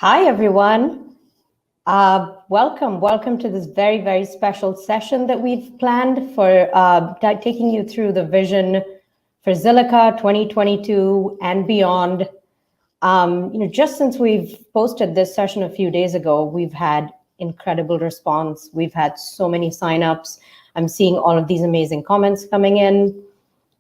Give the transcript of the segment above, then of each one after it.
Hi, everyone. Welcome to this very, very special session that we've planned for taking you through the vision for Zilliqa 2022 and beyond. Just since we've posted this session a few days ago, we've had incredible response. We've had so many signups. I'm seeing all of these amazing comments coming in.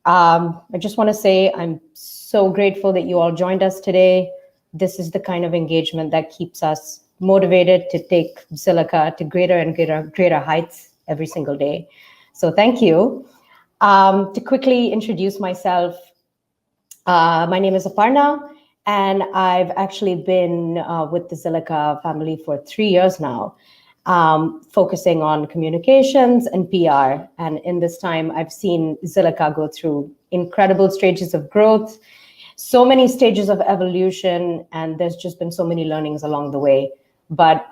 I just want to say I'm so grateful that you all joined us today. This is the kind of engagement that keeps us motivated to take Zilliqa to greater and greater heights every single day. So thank you. To quickly introduce myself, my name is Aparna, and I've actually been with the Zilliqa family for 3 years now, focusing on communications and PR. And in this time, I've seen Zilliqa go through incredible stages of growth, so many stages of evolution, and there's just been so many learnings along the way. But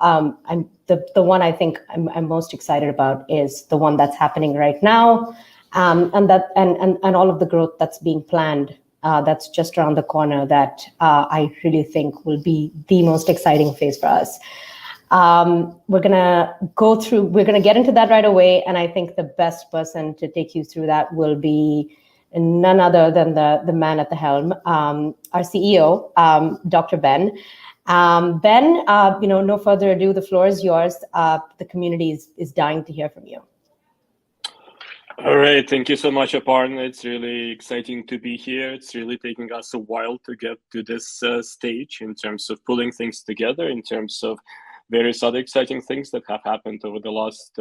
the one I think I'm most excited about is the one that's happening right now, and all of the growth that's being planned. That's just around the corner that I really think will be the most exciting phase for us. We're gonna get into that right away, and I think the best person to take you through that will be none other than the man at the helm, our CEO, Dr. Ben. Ben, no further ado, the floor is yours. The community is dying to hear from you. All right, thank you so much, Aparna. It's really exciting to be here. It's really taking us a while to get to this stage in terms of pulling things together, in terms of various other exciting things that have happened over the last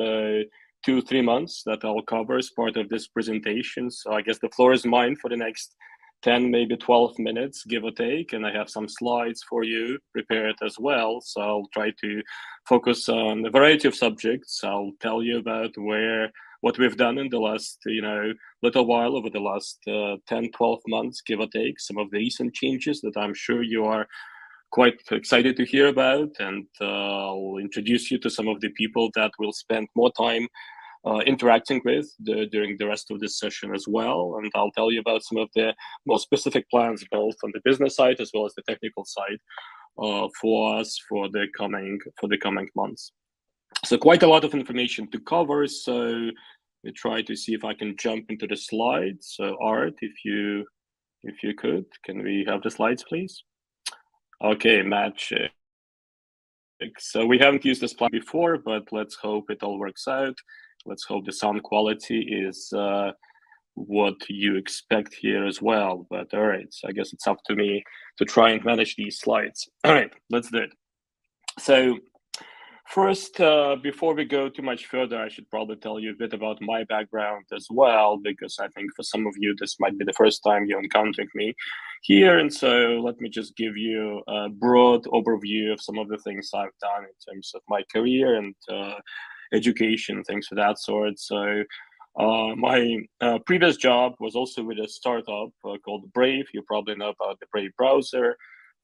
2-3 months that I'll cover as part of this presentation. So I guess the floor is mine for the next 10, maybe 12 minutes, give or take. And I have some slides for you prepared as well. So I'll try to focus on a variety of subjects. I'll tell you about what we've done in the last, little while over the last 10, 12 months, give or take, some of the recent changes that I'm sure you are quite excited to hear about, and I'll introduce you to some of the people that we'll spend more time interacting with during the rest of this session as well. And I'll tell you about some of the more specific plans, both on the business side as well as the technical side, for us for the coming months. So quite a lot of information to cover. So we try to see if I can jump into the slides. So Art, if you could, can we have the slides, please? Okay, magic. So we haven't used this plan before, but let's hope it all works out. Let's hope the sound quality is what you expect here as well. But all right, so I guess it's up to me to try and manage these slides. All right, let's do it. So first, before we go too much further, I should probably tell you a bit about my background as well, because I think for some of you, this might be the first time you're encountering me here. And so let me just give you a broad overview of some of the things I've done in terms of my career and education, things of that sort. So my previous job was also with a startup called Brave. You probably know about the Brave browser.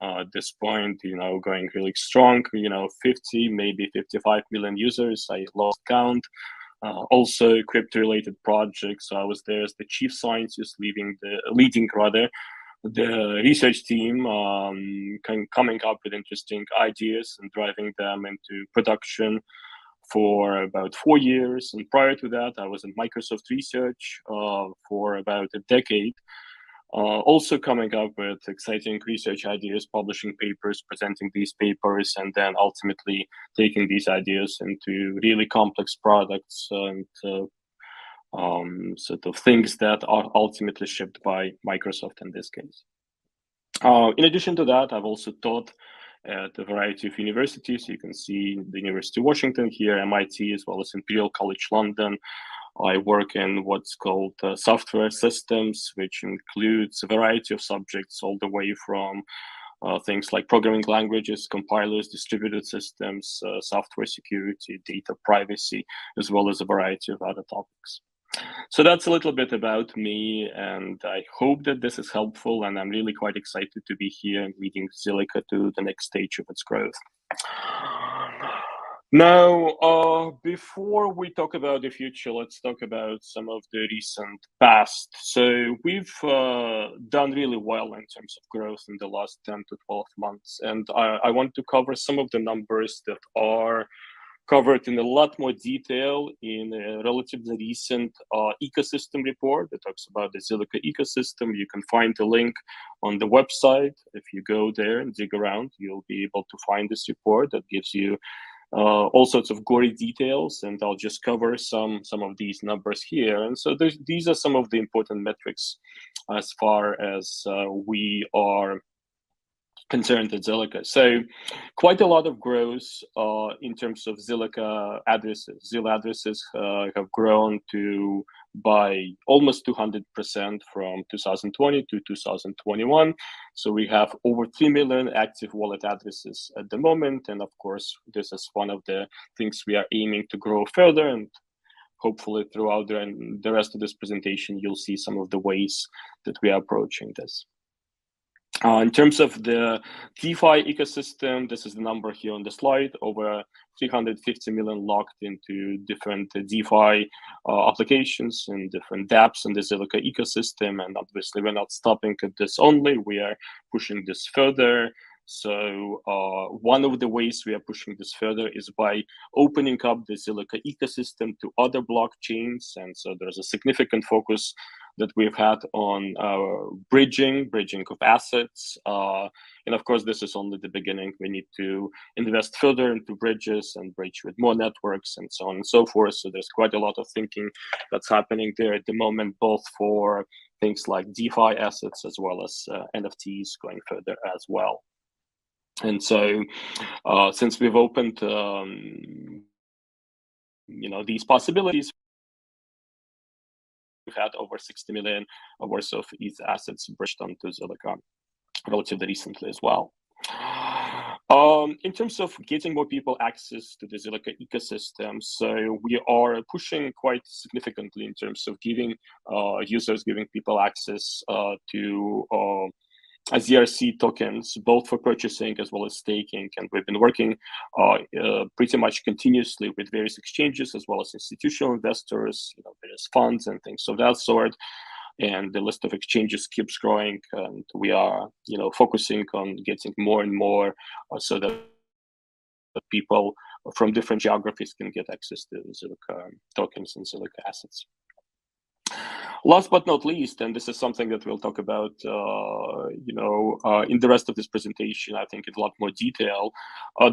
At this point, going really strong, 50, maybe 55 million users. I lost count. Also crypto-related projects. So I was there as the chief scientist, leading the research team, coming up with interesting ideas and driving them into production for about 4 years. And prior to that, I was in Microsoft Research for about a decade. Also coming up with exciting research ideas, publishing papers, presenting these papers, and then ultimately taking these ideas into really complex products and sort of things that are ultimately shipped by Microsoft in this case. In addition to that, I've also taught at a variety of universities. You can see the University of Washington here, MIT, as well as Imperial College London. I work in what's called software systems, which includes a variety of subjects, all the way from things like programming languages, compilers, distributed systems, software security, data privacy, as well as a variety of other topics. So that's a little bit about me, and I hope that this is helpful, and I'm really quite excited to be here and leading Zilliqa to the next stage of its growth. Now, before we talk about the future, let's talk about some of the recent past. So we've done really well in terms of growth in the last 10 to 12 months. And I want to cover some of the numbers that are covered in a lot more detail in a relatively recent ecosystem report that talks about the Zilliqa ecosystem. You can find the link on the website. If you go there and dig around, you'll be able to find this report that gives you all sorts of gory details, and I'll just cover some of these numbers here. And so these are some of the important metrics as far as we are concerned at Zilliqa. So quite a lot of growth in terms of Zilliqa addresses. Zil addresses have grown by almost 200% from 2020 to 2021. So we have over 3 million active wallet addresses at the moment. And of course, this is one of the things we are aiming to grow further. And hopefully throughout the rest of this presentation, you'll see some of the ways that we are approaching this. In terms of the DeFi ecosystem, this is the number here on the slide, over 350 million logged into different DeFi applications and different dApps in the Zilliqa ecosystem. And obviously, we're not stopping at this only, we are pushing this further. So one of the ways we are pushing this further is by opening up the Zilliqa ecosystem to other blockchains. And so there's a significant focus that we've had on bridging of assets. And of course, this is only the beginning. We need to invest further into bridges and bridge with more networks and so on and so forth. So there's quite a lot of thinking that's happening there at the moment, both for things like DeFi assets as well as NFTs going further as well. And so since we've opened these possibilities, we've had over 60 million worth of ETH assets bridged onto Zilliqa relatively recently as well. In terms of getting more people access to the Zilliqa ecosystem, so we are pushing quite significantly in terms of giving people access to ZRC tokens, both for purchasing as well as staking. And we've been working pretty much continuously with various exchanges as well as institutional investors, various funds and things of that sort. And the list of exchanges keeps growing, and we are, focusing on getting more and more so that people from different geographies can get access to Zilliqa tokens and Zilliqa assets. Last but not least, and this is something that we'll talk about, in the rest of this presentation, I think in a lot more detail,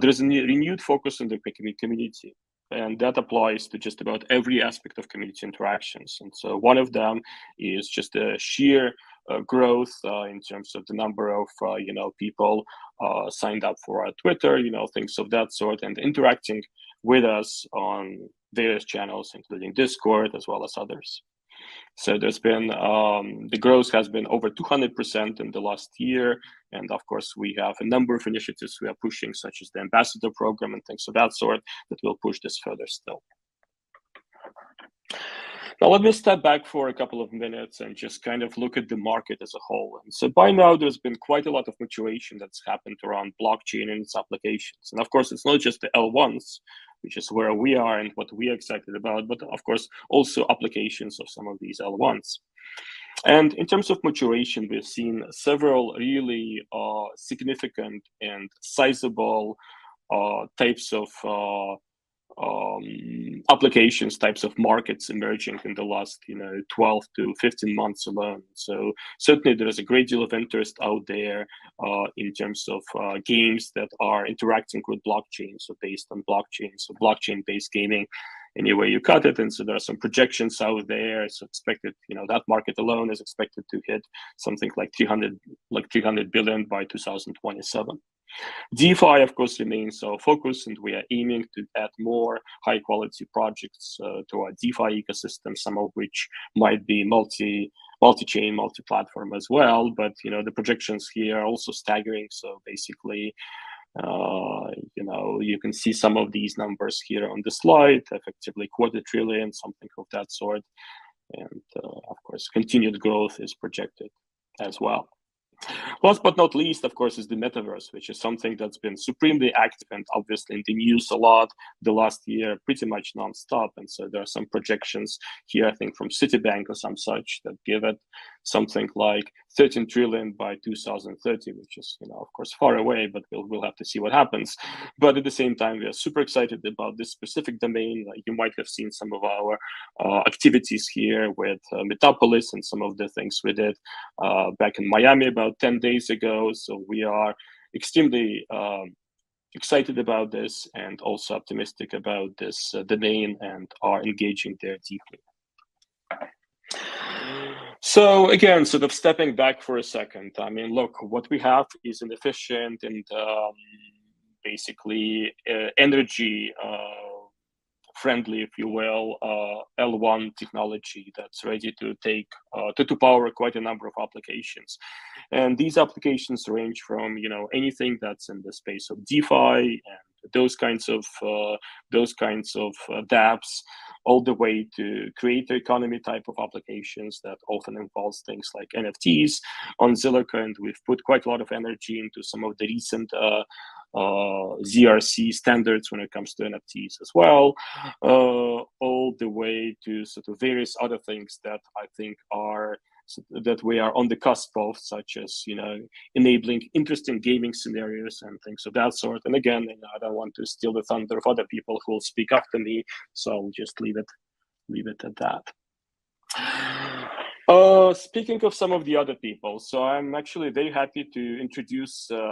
there's a renewed focus on the community. And that applies to just about every aspect of community interactions. And so one of them is just a sheer growth in terms of the number of, people signed up for our Twitter, things of that sort, and interacting with us on various channels, including Discord, as well as others. So there's been, the growth has been over 200% in the last year. And of course, we have a number of initiatives we are pushing, such as the ambassador program and things of that sort, that will push this further still. Now, let me step back for a couple of minutes and just kind of look at the market as a whole. And so by now, there's been quite a lot of maturation that's happened around blockchain and its applications. And of course, it's not just the L1s, which is where we are and what we are excited about, but of course, also applications of some of these L1s. And in terms of maturation, we've seen several really significant and sizable types of applications, types of markets emerging in the last 12 to 15 months alone. So certainly there is a great deal of interest out there in terms of games that are interacting with blockchain, so based on blockchain, so blockchain-based gaming, any way you cut it. And so there are some projections out there. So expected, that market alone is expected to hit something like 300 billion by 2027. DeFi, of course, remains our focus, and we are aiming to add more high-quality projects to our DeFi ecosystem, some of which might be multi-chain, multi-platform as well. But the projections here are also staggering. So basically, you can see some of these numbers here on the slide, effectively $250 billion, something of that sort. And of course, continued growth is projected as well. Last but not least, of course, is the metaverse, which is something that's been supremely active and obviously in the news a lot the last year, pretty much nonstop. And so there are some projections here, I think, from Citibank or some such that give it something like 13 trillion by 2030, which is, of course, far away, but we'll have to see what happens. But at the same time, we are super excited about this specific domain. You might have seen some of our activities here with Metapolis and some of the things we did back in Miami about 10 days ago. So we are extremely excited about this and also optimistic about this domain and are engaging there deeply. So again, sort of stepping back for a second, I mean, look, what we have is an efficient and basically energy friendly, if you will, L1 technology that's ready to take to power quite a number of applications. And these applications range from anything that's in the space of DeFi and those kinds of dApps, all the way to creator economy type of applications that often involves things like NFTs on Zilliqa, and we've put quite a lot of energy into some of the recent ZRC standards when it comes to NFTs as well, all the way to sort of various other things that I think are that we are on the cusp of, such as enabling interesting gaming scenarios and things of that sort. And again, I don't want to steal the thunder of other people who will speak after me, so I'll just leave it at that. Speaking of some of the other people, so I'm actually very happy to introduce, some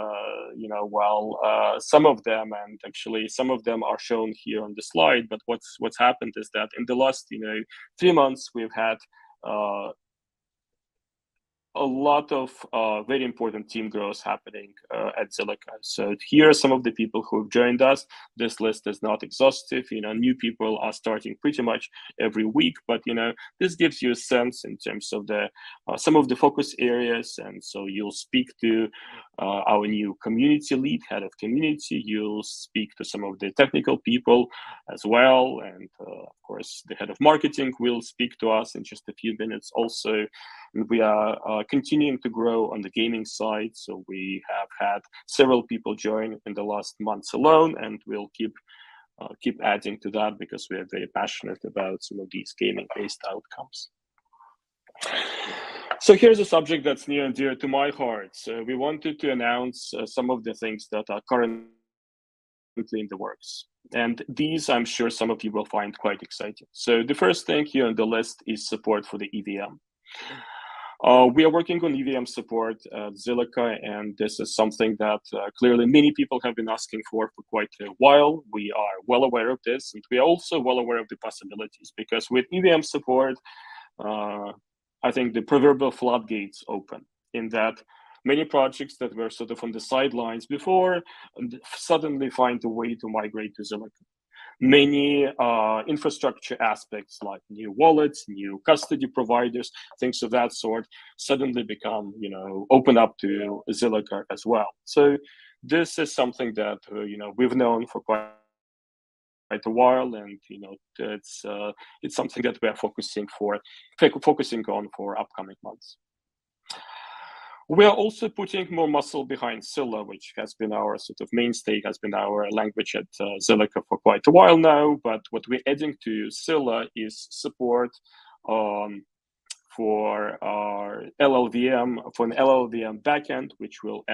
of them, and actually some of them are shown here on the slide. But what's happened is that in the last 3 months, we've had a lot of very important team growth happening at Zilliqa. So here are some of the people who have joined us. This list is not exhaustive. New people are starting pretty much every week, but this gives you a sense in terms of the some of the focus areas. And so you'll speak to our new community lead, head of community. You'll speak to some of the technical people as well, and of course the head of marketing will speak to us in just a few minutes also. And we are continuing to grow on the gaming side. So we have had several people join in the last months alone, and we'll keep adding to that because we are very passionate about some of these gaming-based outcomes. So here's a subject that's near and dear to my heart. So we wanted to announce some of the things that are currently in the works. And these, I'm sure some of you will find quite exciting. So the first thing here on the list is support for the EVM. We are working on EVM support at Zilliqa, and this is something that clearly many people have been asking for quite a while. We are well aware of this, and we are also well aware of the possibilities, because with EVM support, I think the proverbial floodgates open, in that many projects that were sort of on the sidelines before suddenly find a way to migrate to Zilliqa. Many infrastructure aspects like new wallets, new custody providers, things of that sort suddenly become, open up to Zilliqa as well. So this is something that, we've known for quite a while, and, it's something that we are focusing on for upcoming months. We are also putting more muscle behind Scylla, which has been our sort of mainstay, has been our language at Zilliqa for quite a while now. But what we're adding to Scylla is support for our LLVM, for an LLVM backend, which will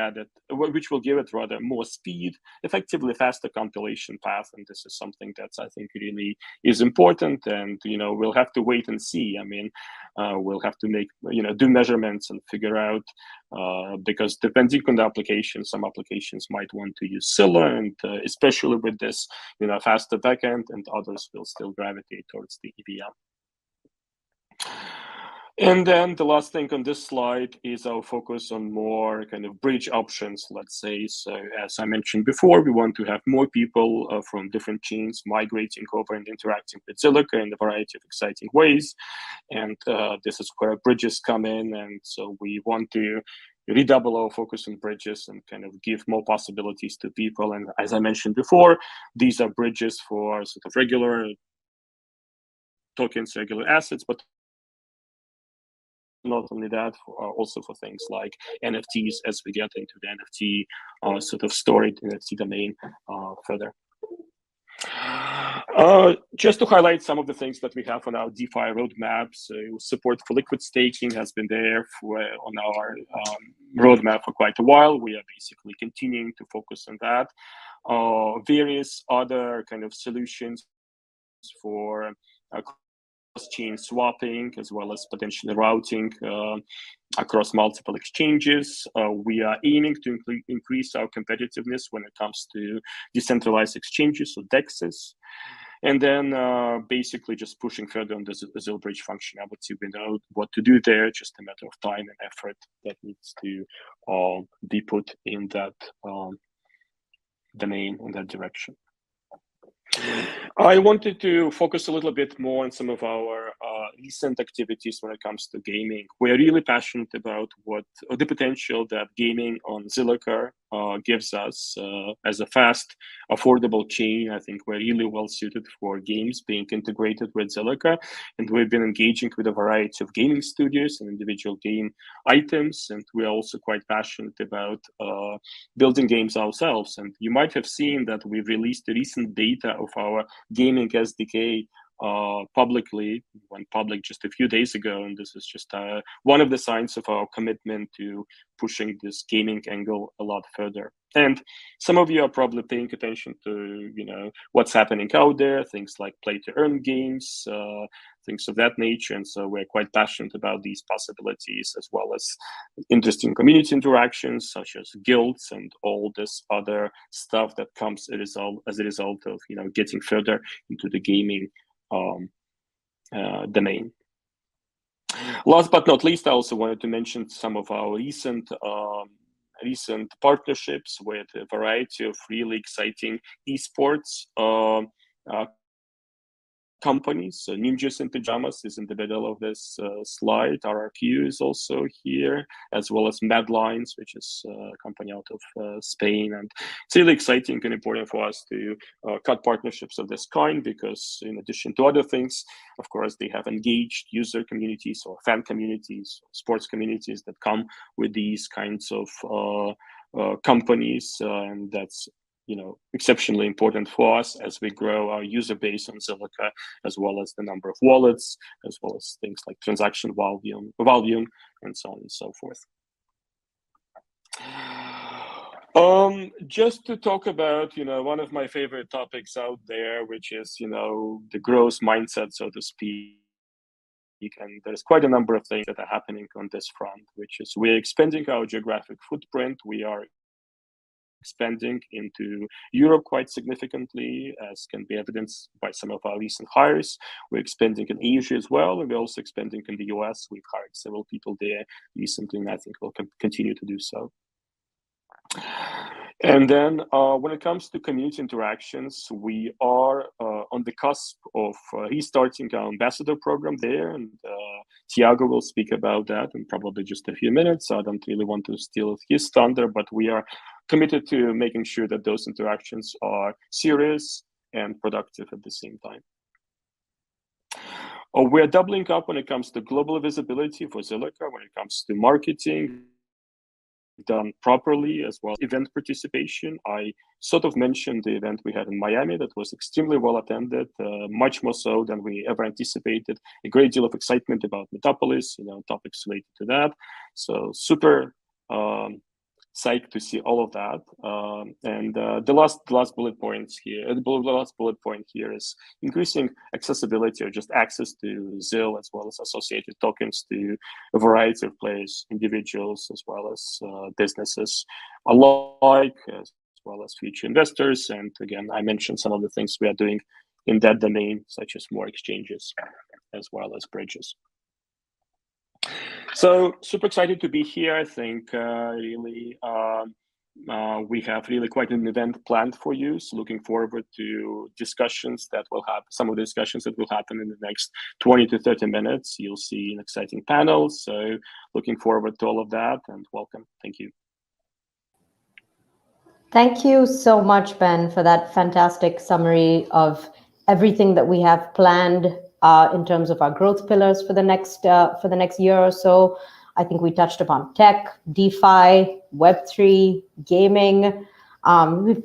give it rather more speed, effectively faster compilation path. And this is something that's, I think, really is important. And, we'll have to wait and see. I mean, we'll have to do measurements and figure out, because depending on the application, some applications might want to use Scylla, and especially with this, faster backend, and others will still gravitate towards the EVM. And then the last thing on this slide is our focus on more kind of bridge options, let's say. So as I mentioned before, we want to have more people from different chains migrating over and interacting with Zilliqa in a variety of exciting ways. And this is where bridges come in. And so we want to redouble our focus on bridges and kind of give more possibilities to people. And as I mentioned before, these are bridges for sort of regular tokens, regular assets, but not only that, also for things like NFTs as we get into the NFT sort of story, NFT domain further. Just to highlight some of the things that we have on our DeFi roadmap. So support for liquid staking has been there on our roadmap for quite a while. We are basically continuing to focus on that. Various other kind of solutions for cross-chain swapping, as well as potentially routing across multiple exchanges. We are aiming to increase our competitiveness when it comes to decentralized exchanges, or DEXs. And then basically just pushing further on the Zilbridge functionality. We know what to do there, just a matter of time and effort that needs to be put in that domain, in that direction. I wanted to focus a little bit more on some of our recent activities when it comes to gaming. We're really passionate about the potential that gaming on Zilliqa gives us as a fast, affordable chain. I think we're really well suited for games being integrated with Zilliqa, and we've been engaging with a variety of gaming studios and individual game items, and we're also quite passionate about building games ourselves. And you might have seen that we've released the recent beta of our gaming SDK publicly, went public just a few days ago, and this is just one of the signs of our commitment to pushing this gaming angle a lot further. And some of you are probably paying attention to, what's happening out there, things like play-to-earn games, things of that nature, and so we're quite passionate about these possibilities, as well as interesting community interactions, such as guilds and all this other stuff that comes as a result of, getting further into the gaming domain. Last but not least, I also wanted to mention some of our recent partnerships with a variety of really exciting esports companies. So Ninjas in Pajamas is in the middle of this slide. RRQ is also here, as well as Mad Lions, which is a company out of Spain. And it's really exciting and important for us to cut partnerships of this kind, because in addition to other things, of course, they have engaged user communities or fan communities, sports communities that come with these kinds of companies, and that's exceptionally important for us as we grow our user base on Zilliqa, as well as the number of wallets, as well as things like transaction volume, and so on and so forth. Just to talk about, one of my favorite topics out there, which is, the growth mindset, so to speak. And there's quite a number of things that are happening on this front, which is we're expanding our geographic footprint. We are expanding into Europe quite significantly, as can be evidenced by some of our recent hires. We're expanding in Asia as well, and we're also expanding in the US. We've hired several people there recently, and I think we'll continue to do so. And then when it comes to community interactions, we are on the cusp of restarting our ambassador program there, and Tiago will speak about that in probably just a few minutes. I don't really want to steal his thunder, but we are committed to making sure that those interactions are serious and productive at the same time. We're doubling up when it comes to global visibility for Zilliqa, when it comes to marketing done properly, as well as event participation. I sort of mentioned the event we had in Miami that was extremely well attended, much more so than we ever anticipated. A great deal of excitement about Metapolis, topics related to that. So super psyched to see all of that. And the last bullet point here is increasing accessibility, or just access to ZIL, as well as associated tokens, to a variety of players, individuals, as well as businesses alike, as well as future investors. And again, I mentioned some of the things we are doing in that domain, such as more exchanges, as well as bridges. So super excited to be here. I think really we have really quite an event planned for you. So looking forward to discussions that will happen, some of the discussions that will happen in the next 20 to 30 minutes. You'll see an exciting panel. So looking forward to all of that, and welcome. Thank you. Thank you so much, Ben, for that fantastic summary of everything that we have planned in terms of our growth pillars for the next year or so. I think we touched upon tech, DeFi, Web3, gaming.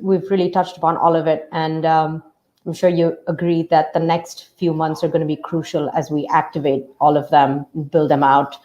We've really touched upon all of it, and I'm sure you agree that the next few months are going to be crucial as we activate all of them, build them out.